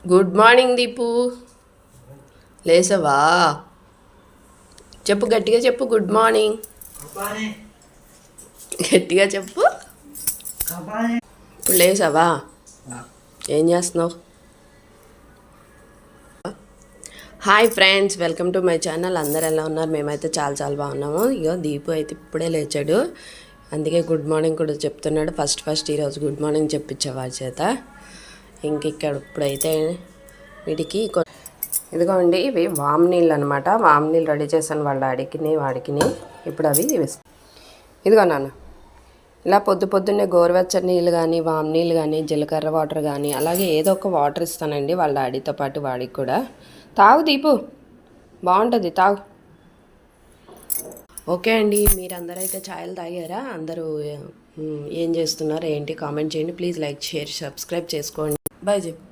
Good morning Deepu. లేసావా? చెప్పు, గట్టిగా చెప్పు. గుడ్ మార్నింగ్ గట్టిగా చెప్పు. ఇప్పుడు లేసావా? ఏం చేస్తున్నావు? Hi friends, welcome to my channel. అందరు ఎలా ఉన్నారు? మేమైతే చాలా చాలా బాగున్నాము. ఇగో దీపు అయితే ఇప్పుడే లేచాడు, అందుకే గుడ్ మార్నింగ్ కూడా చెప్తున్నాడు. ఫస్ట్ ఈరోజు గుడ్ మార్నింగ్ చెప్పించే వారి చేత. ఇంక ఇక్కడ ఇప్పుడైతే వీడికి ఇదిగోండి, ఇవి వామ్ నీళ్ళు అనమాట. వామ్ నీళ్ళు రెడీ చేశాను వాళ్ళ వాడికి. ఇప్పుడు అవి ఇదిగో నాన్న, ఇలా పొద్దున్నే గోరువెచ్చని నీళ్ళు కానీ, వామ్ నీళ్ళు కానీ, జీలకర్ర వాటర్ కానీ, అలాగే ఏదో ఒక వాటర్ ఇస్తానండి వాళ్ళ డాడీతో పాటు వాడికి కూడా. తాగు దీపు, బాగుంటుంది, తాగు. ఓకే అండి, మీరందరూ అయితే ఛాయలు తాగారా? అందరూ ఏం చేస్తున్నారు ఏంటి కామెంట్ చేయండి ప్లీజ్. లైక్, షేర్, సబ్స్క్రైబ్ చేసుకోండి. బాయ్ చెప్పు.